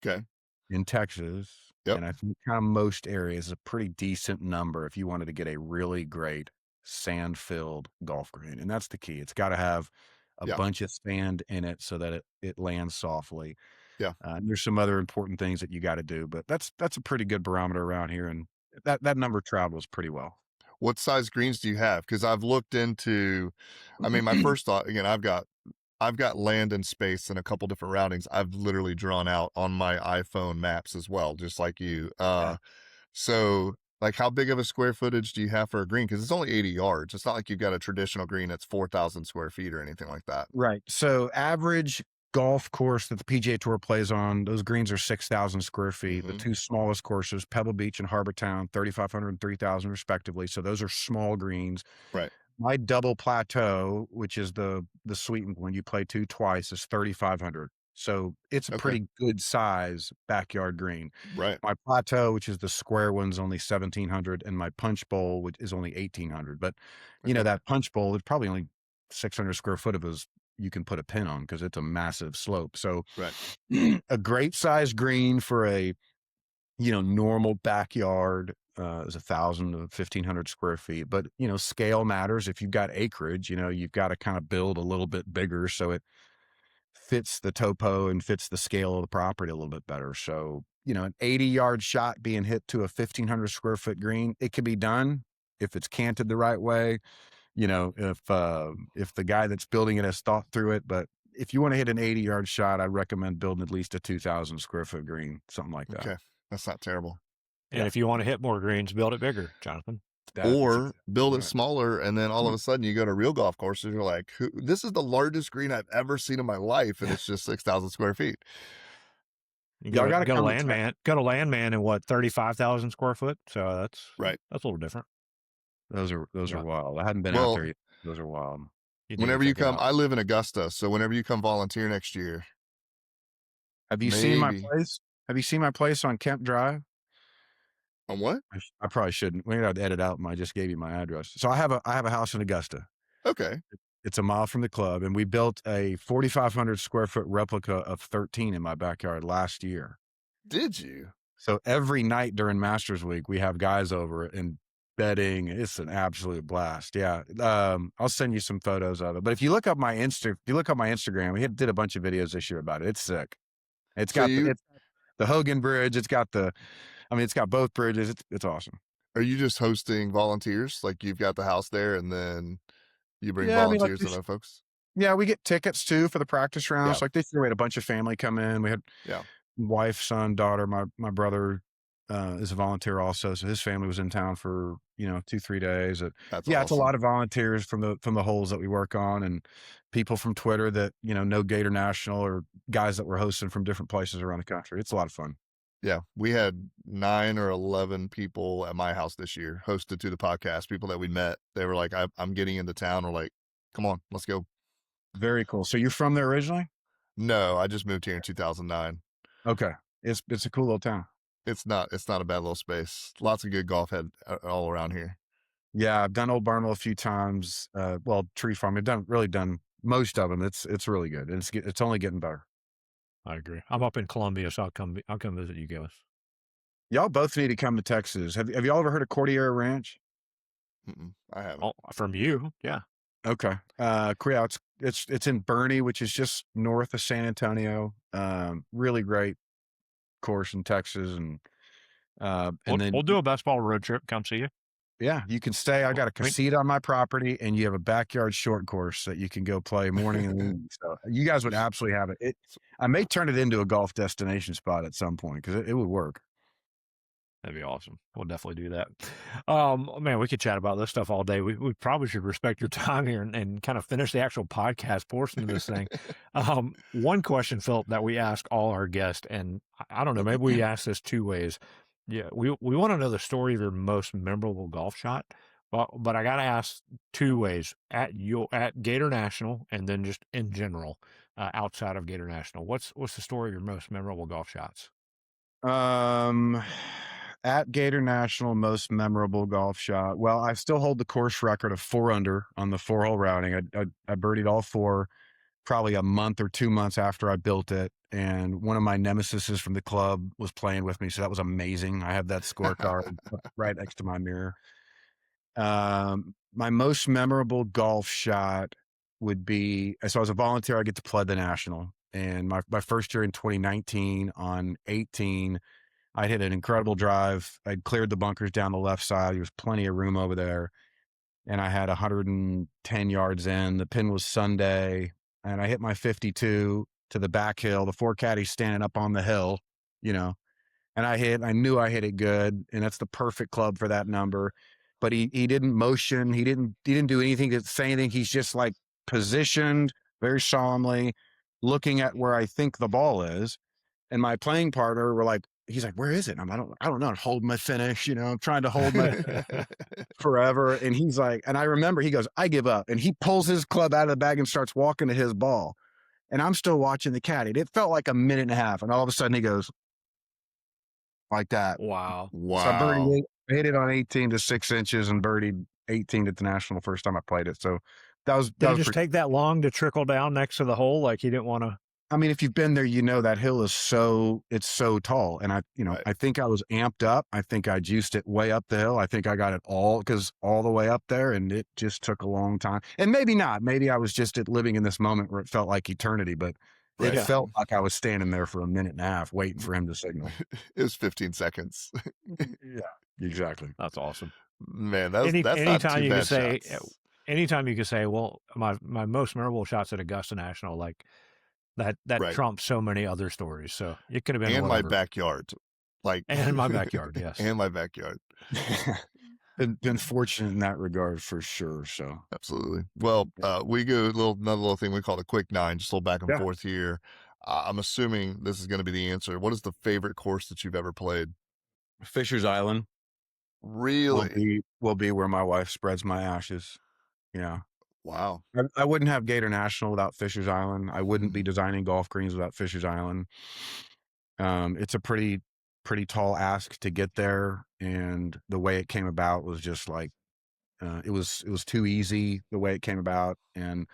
Okay. in Texas, Yep. and I think kind of most areas is a pretty decent number if you wanted to get a really great sand-filled golf green, and that's the key. It's got to have a Yeah. bunch of sand in it so that it lands softly. Yeah. And there's some other important things that you got to do, but that's a pretty good barometer around here, and that number travels pretty well. What size greens do you have? Because I've looked into, I mean, my first thought, again, I've got land and space and a couple different routings I've literally drawn out on my iPhone maps as well, just like you. Yeah. So like, how big of a square footage do you have for a green? Because it's only 80 yards. It's not like you've got a traditional green that's 4,000 square feet or anything like that. Right. So average golf course that the PGA Tour plays on, those greens are 6,000 square feet. The Hmm. two smallest courses, Pebble Beach and Harbor Town, 3,500 and 3,000 respectively. So those are small greens. Right. My double plateau, which is the sweetened one, you play two twice, is 3,500. So it's a Okay. pretty good size backyard green. Right. My plateau, which is the square one's only 1,700, and my punch bowl, which is only 1,800. But Okay. that punch bowl is probably only 600 square foot of us you can put a pin on because it's a massive slope. So Right. a great size green for a normal backyard is 1,000 to 1,500 square feet. But scale matters. If you've got acreage, you've got to kind of build a little bit bigger so it fits the topo and fits the scale of the property a little bit better. So an 80-yard shot being hit to a 1,500 square foot green, it can be done if it's canted the right way. If the guy that's building it has thought through it. But if you want to hit an 80-yard shot, I'd recommend building at least a 2,000 square foot green, something like that. Okay. That's not terrible. And Yeah. if you want to hit more greens, build it bigger, Jonathan. That is Or exactly build it right. smaller, and then all of a sudden you go to real golf courses, you're like, this is the largest green I've ever seen in my life, and it's just 6,000 square feet. You Y'all got to go to come Landman. Go to Landman in what, 35,000 square foot. So Right. that's a little different. Those are But wild. I hadn't been out Well, there yet. Those are wild. you need to whenever you check it come, out. I live in Augusta, so whenever you come volunteer next year, Have you seen my maybe. place? Have you seen my place on Kemp Drive? On what? I probably shouldn't. We got to edit out. I just gave you my address. So I have a house in Augusta. Okay. It's a mile from the club, and we built a 4,500 square foot replica of 13 in my backyard last year. Did you? So every night during Masters Week, we have guys over and betting. It's an absolute blast. Yeah. I'll send you some photos of it. But if you look up my Instagram, we did a bunch of videos this year about it. It's sick. It's So got you the Hogan Bridge. It's got it's got both bridges. It's awesome. Are you just hosting volunteers? Like you've got the house there and then you bring Yeah, I mean, like, volunteers and other folks? yeah, we get tickets too for the practice Yeah. rounds. Like this year, we had a bunch of family come in. We had Yeah. wife, son, daughter. My brother is a volunteer also, so his family was in town for 2-3 days. That's Yeah, it's a lot awesome. of volunteers from the holes that we work on, and people from Twitter that know Gator National, or guys that we're hosting from different places around the country. It's a lot of fun. Yeah. We had 9 or 11 people at my house this year hosted to the podcast, people that we met. They were like, I'm getting into town. We're like, come on, let's go. Very cool. So you're from there originally? No, I just moved here in 2009. Okay, it's a cool little town. It's not a bad little space. Lots of good golf head all around here. Yeah, I've done Old Barnwell a few times. Well, Tree Farm. I've done most of them. It's really good. It's only getting better. I agree. I'm up in Columbia, so I'll come visit you guys. Y'all both need to come to Texas. Have y'all ever heard of Cordillera Ranch? I haven't. Oh, from you, yeah. Okay. Yeah, it's in Bernie, which is just north of San Antonio. Really great course in Texas, and then We'll do a best ball road trip. Come see you. yeah, you can stay. I got a casita on my property, and you have a backyard short course that you can go play morning and evening. So you guys would absolutely have it. I may turn it into a golf destination spot at some point because it would work. That'd be awesome. We'll definitely do that. Man, we could chat about this stuff all day. We probably should respect your time here and kind of finish the actual podcast portion of this thing. One question, Philip, that we ask all our guests, and I don't know, maybe we ask this 2 ways. Yeah, we want to know the story of your most memorable golf shot, but I got to ask 2 ways at Gator National, and then just in general outside of Gator National. What's the story of your most memorable golf shots? At Gator National, most memorable golf shot. Well, I still hold the course record of 4 under on the 4-hole routing. I birdied all 4 probably a month or 2 months after I built it, and one of my nemesises from the club was playing with me, so that was amazing. I have that scorecard right next to my mirror. My most memorable golf shot would be, so as a volunteer, I get to play the National, and my first year in 2019 on 18, I hit an incredible drive. I'd cleared the bunkers down the left side. There was plenty of room over there, and I had 110 yards in. The pin was Sunday, and I hit my 52 to the back hill. The 4 caddies standing up on the hill, and I knew I hit it good, and that's the perfect club for that number. But he didn't motion. He didn't do anything to say anything. He's just like positioned very solemnly, looking at where I think the ball is. And my playing partner he's like, where is it? And I don't know. I'm holding my finish, I'm trying to hold my forever. And he's like, and I remember he goes, I give up. And he pulls his club out of the bag and starts walking to his ball. And I'm still watching the caddy. It felt like a minute and a half. And all of a sudden he goes like that. Wow. Wow. So I hit it on 18 to 6 inches and birdied 18 at the National the first time I played it. So Did it just take that long to trickle down next to the hole? Like he didn't want to. I mean, if you've been there, that hill is so tall. And Right. I think I was amped up. I think I juiced it way up the hill. I think I got it all the way up there, and it just took a long time. And maybe not. Maybe I was just living in this moment where it felt like eternity, but Right. it felt like I was standing there for a minute and a half waiting for him to signal. It was 15 seconds. Yeah, exactly. That's awesome. Man, that's anytime not too you bad can say, shots. anytime you can say, well, my most memorable shots at Augusta National, like that Right. trumps so many other stories. So it could have been And whatever. my backyard. And in my backyard, yes. And my backyard. Been fortunate in that regard for sure. So Absolutely. Well, we go another little thing we call the quick 9, just a little back and forth here. I'm assuming this is going to be the answer. What is the favorite course that you've ever played? Fisher's Island Really? will be where my wife spreads my ashes. Yeah. Wow. I wouldn't have Gator National without Fisher's Island. I wouldn't be designing golf greens without Fisher's Island. It's a pretty tall ask to get there, and the way it came about was just like it was too easy the way it came about. And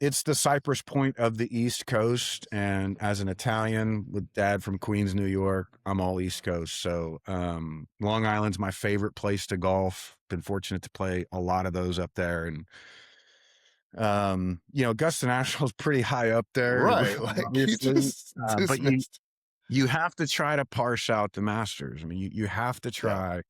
it's the Cypress Point of the East Coast, and as an Italian with dad from Queens, New York, I'm all East Coast. So Long Island's my favorite place to golf. Been fortunate to play a lot of those up there, and Augusta National is pretty high up there, Right. Like you obviously, just but dismissed. you have to try to parse out the Masters. I mean, you have to Yeah. try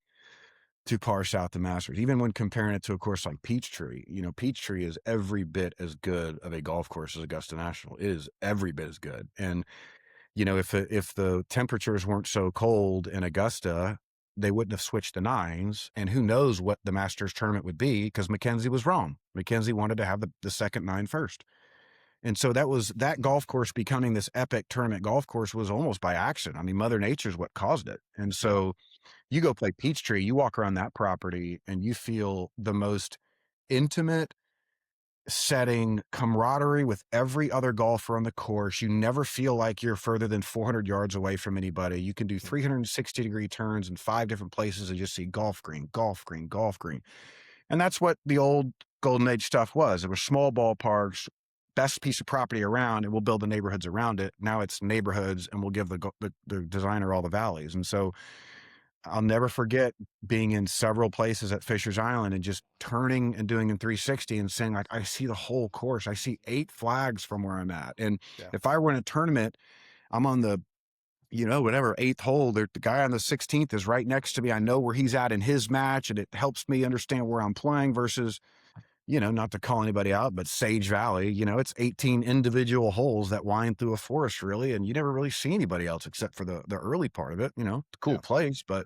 to parse out the Masters, even when comparing it to a course like Peachtree. Peachtree is every bit as good of a golf course as Augusta National. It is every bit as good. And if the temperatures weren't so cold in Augusta, they wouldn't have switched the nines. And who knows what the Masters tournament would be, because Mackenzie was wrong. Mackenzie wanted to have the second nine first. And so that golf course becoming this epic tournament golf course was almost by accident. I mean, Mother Nature's what caused it. And so you go play Peachtree, you walk around that property and you feel the most intimate setting, camaraderie with every other golfer on the course. You never feel like you're further than 400 yards away from anybody. You can do 360-degree turns in 5 different places and just see golf green, golf green, golf green. And that's what the old Golden Age stuff was. It was small ballparks, best piece of property around, and we'll build the neighborhoods around it. Now it's neighborhoods, and we'll give the designer all the valleys. And so I'll never forget being in several places at Fisher's Island and just turning and doing in 360 and saying, like, I see the whole course. I see 8 flags from where I'm at. And if I were in a tournament, I'm on the, whatever, 8th hole. The guy on the 16th is right next to me. I know where he's at in his match, and it helps me understand where I'm playing versus, not to call anybody out, but Sage Valley, it's 18 individual holes that wind through a forest, really. And you never really see anybody else except for the early part of it, cool place. But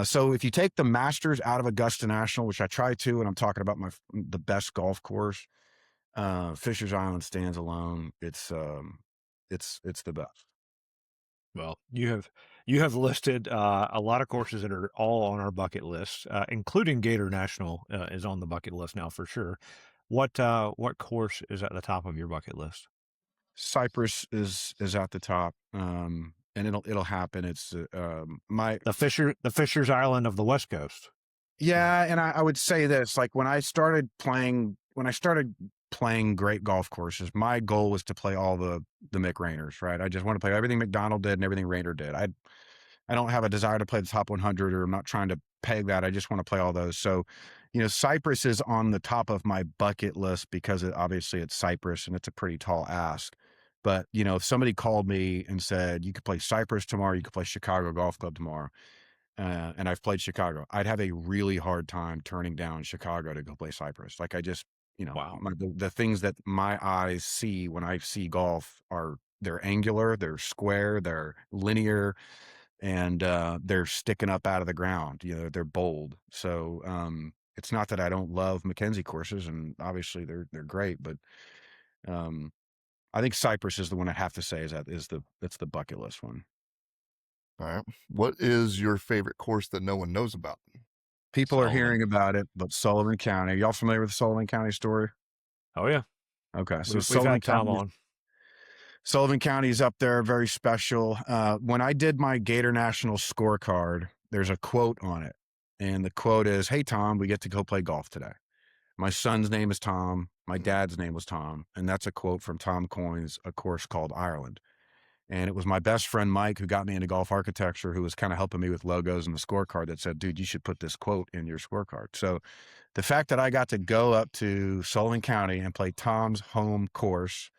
so if you take the Masters out of Augusta National, which I try to, and I'm talking about the best golf course, Fisher's Island stands alone. It's the best. Well, you have listed a lot of courses that are all on our bucket list, including Gator National is on the bucket list now for sure. What course is at the top of your bucket list? Cypress is at the top, and it'll happen. It's my The Fisher's Island of the West Coast. Yeah, and I would say this, like when I started playing great golf courses, my goal was to play all the Mick Rayners, right? I just want to play everything McDonald did and everything Rayner did. I don't have a desire to play the top 100, or I'm not trying to peg that. I just want to play all those. So, Cypress is on the top of my bucket list because obviously it's Cypress and it's a pretty tall ask. But, if somebody called me and said, you could play Cypress tomorrow, you could play Chicago Golf Club tomorrow, and I've played Chicago, I'd have a really hard time turning down Chicago to go play Cypress. Like I just, Wow. the things that my eyes see when I see golf they're angular, they're square, they're linear, and they're sticking up out of the ground. They're bold. So it's not that I don't love Mackenzie courses, and obviously they're great, but I think Cypress is the one I have to say that's the bucket list one. All right. What is your favorite course that no one knows about? People are hearing about it, but Sullivan County. Y'all familiar with the Sullivan County story? Oh yeah. Okay, so We've had Tom on. Sullivan County is up there, very special. When I did my Gator National scorecard, there's a quote on it, and the quote is, "Hey Tom, we get to go play golf today." My son's name is Tom. My dad's name was Tom, and that's a quote from Tom Coyne's A Course Called Ireland. And it was my best friend, Mike, who got me into golf architecture, who was kind of helping me with logos and the scorecard, that said, dude, you should put this quote in your scorecard. So the fact that I got to go up to Sullivan County and play Tom's home course,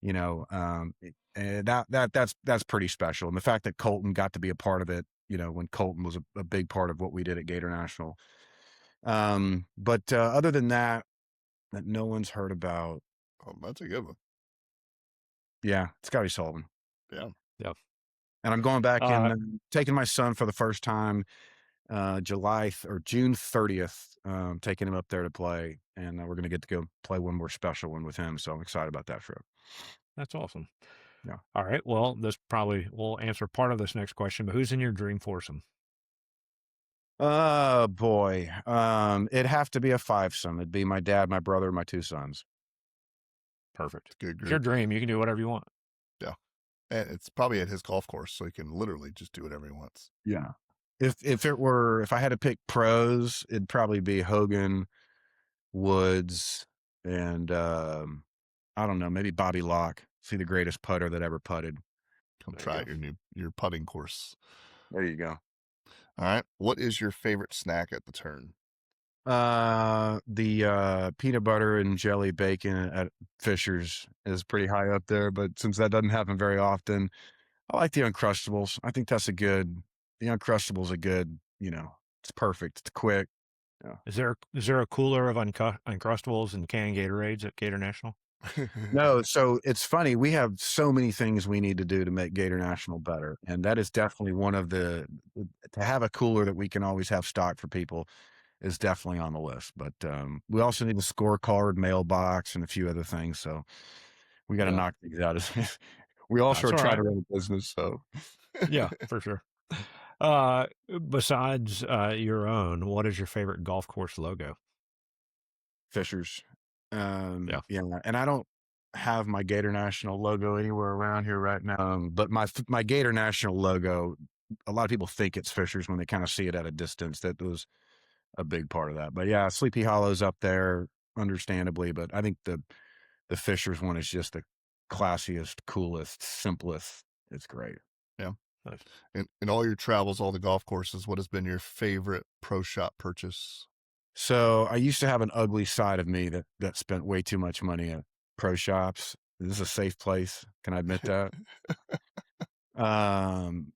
that's pretty special. And the fact that Colton got to be a part of it, when Colton was a big part of what we did at Gator National. But other than that no one's heard about. Oh, that's a good one. Yeah, it's got to be Sullivan. Yeah. Yeah. And I'm going back and taking my son for the first time, June 30th, taking him up there to play. And we're going to get to go play one more special one with him. So I'm excited about that trip. That's awesome. Yeah. All right. Well, this probably will answer part of this next question, but who's in your dream foursome? Oh boy. It'd have to be a 5-some. It'd be my dad, my brother, my 2 sons. Perfect. Good It's your dream. You can do whatever you want. Yeah. And it's probably at his golf course, so he can literally just do whatever he wants. Yeah. If I had to pick pros, it'd probably be Hogan, Woods, and I don't know, maybe Bobby Locke. See the greatest putter that ever putted. Come try out your putting course. There you go. All right. What is your favorite snack at the turn? The peanut butter and jelly bacon at Fisher's is pretty high up there, but since that doesn't happen very often, I like the Uncrustables. I think the Uncrustables a good, it's perfect. It's quick. Yeah. Is there a cooler of Uncrustables and canned Gatorades at Gator National? No, so it's funny. We have so many things we need to do to make Gator National better. And that is definitely one of to have a cooler that we can always have stock for people is definitely on the list. But we also need a scorecard, mailbox, and a few other things. So we got to Yeah. knock these out. We also That's are all trying right. to run a business. So Yeah, for sure. Besides your own, what is your favorite golf course logo? Fisher's. Yeah. Yeah. And I don't have my Gator National logo anywhere around here right now. But my Gator National logo, a lot of people think it's Fisher's when they kind of see it at a distance. That was a big part of that. But yeah, Sleepy Hollow's up there, understandably. But I think the Fisher's one is just the classiest, coolest, simplest. It's great. Yeah. Nice. In all your travels, all the golf courses, what has been your favorite pro shop purchase? So I used to have an ugly side of me that spent way too much money at pro shops. This is a safe place. Can I admit that?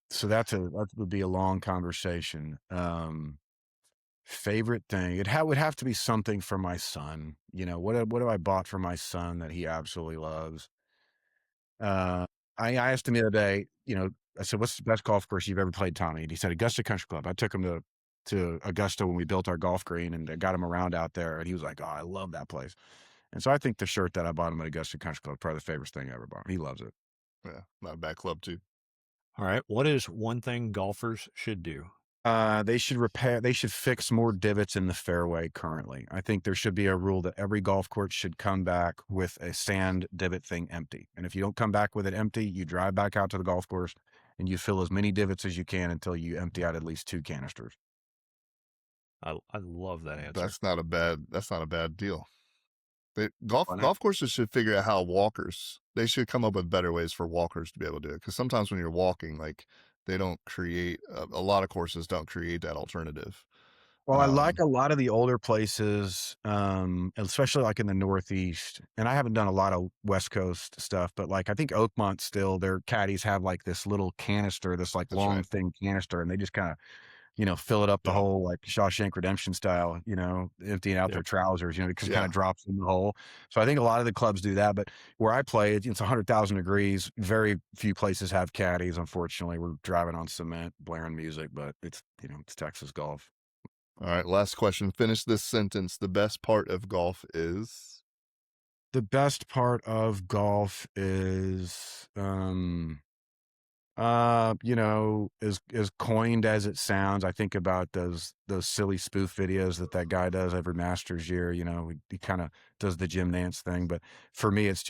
So that would be a long conversation. Favorite thing, would have to be something for my son. What have I bought for my son that he absolutely loves? Uh, I asked him the other day, I said, "What's the best golf course you've ever played, Tommy?" And he said, "Augusta Country Club." I took him to Augusta when we built our golf green and got him around out there, and he was like, "Oh, I love that place." And so I think the shirt that I bought him at Augusta Country Club, probably the favorite thing I ever bought. He loves it. Yeah, not a bad club too. All right. What is one thing golfers should do? They should fix more divots in the fairway currently. I think there should be a rule that every golf course should come back with a sand divot thing empty. And if you don't come back with it empty, you drive back out to the golf course and you fill as many divots as you can until you empty out at least 2 canisters. I love that answer. That's not a bad deal. Why not? Golf courses should figure out how they should come up with better ways for walkers to be able to do it. Because sometimes when you're walking, like they don't create a lot of courses don't create that alternative. Well, I like a lot of the older places, especially like in the Northeast. And I haven't done a lot of West Coast stuff, but like I think Oakmont still, their caddies have like this little canister, this like That's long right. thin canister, and they just kind of fill it up the Yeah. hole like Shawshank Redemption style, emptying out their Yep. trousers, because it Yeah. kind of drops in the hole. So I think a lot of the clubs do that. But where I play, it's 100,000 degrees. Very few places have caddies. Unfortunately, we're driving on cement, blaring music, but it's Texas golf. All right, last question. Finish this sentence. The best part of golf is. The best part of golf is, as coined as it sounds, I think about those silly spoof videos that guy does every Masters year. He kind of does the Jim Nance thing, but for me, it's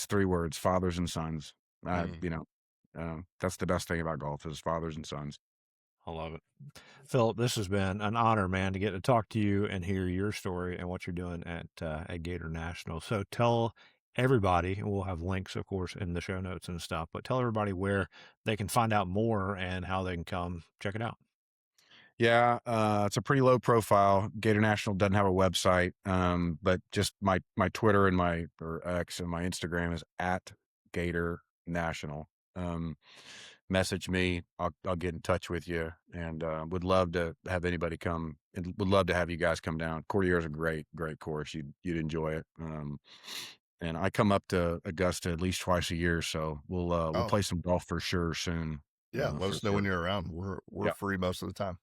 3 words: fathers and sons. That's the best thing about golf is fathers and sons. I love it. Philip, this has been an honor, man, to get to talk to you and hear your story and what you're doing at Gator National. So tell everybody, and we'll have links, of course, in the show notes and stuff, but tell everybody where they can find out more and how they can come check it out. Yeah, it's a pretty low profile. Gator National doesn't have a website, but just my Twitter and or X and my Instagram is at Gator National. Message me. I'll get in touch with you, and would love to have anybody come. And would love to have you guys come down. Courtier is a great course. You'd enjoy it. And I come up to Augusta at least twice a year, so we'll play some golf for sure soon. Yeah, let for us know sure. when you're around. We're free most of the time.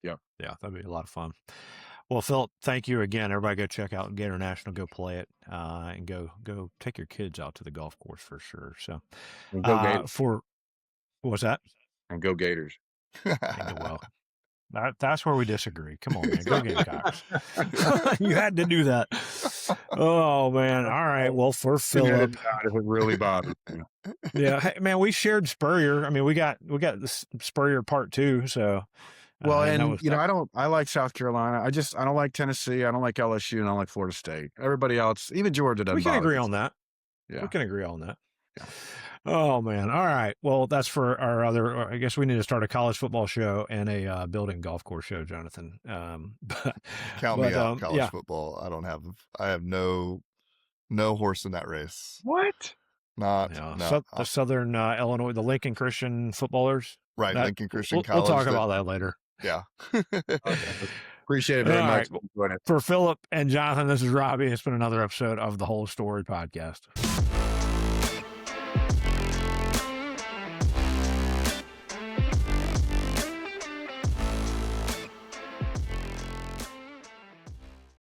Yeah. Yeah, that'd be a lot of fun. Well, Philip, thank you again. Everybody go check out Gator National, go play it, and go take your kids out to the golf course for sure. So, And go Gators. What's that? And go Gators. Well, that's where we disagree. Come on, man. Go Gamecocks. You had to do that. Oh, man. All right. Well, for Philip. If it really bothers you. Yeah. Hey, man, we shared Spurrier. I mean, we got this Spurrier part 2. So, well, I like South Carolina. I don't like Tennessee. I don't like LSU, and I don't like Florida State. Everybody else, even Georgia, doesn't. We can agree on that. Yeah, we can agree on that. Yeah. Oh man. All right. Well, that's for our other. I guess we need to start a college football show and a building golf course show, Jonathan. Count me out. College yeah. football. I have no horse in that race. What? Not Yeah. no. The Southern Illinois, the Lincoln Christian footballers. Right, That, Lincoln Christian we'll College. talk about that later. Yeah. Okay. Appreciate it very All much. right. For Philip and Jonathan, this is Robbie. It's been another episode of the Whole Story Podcast.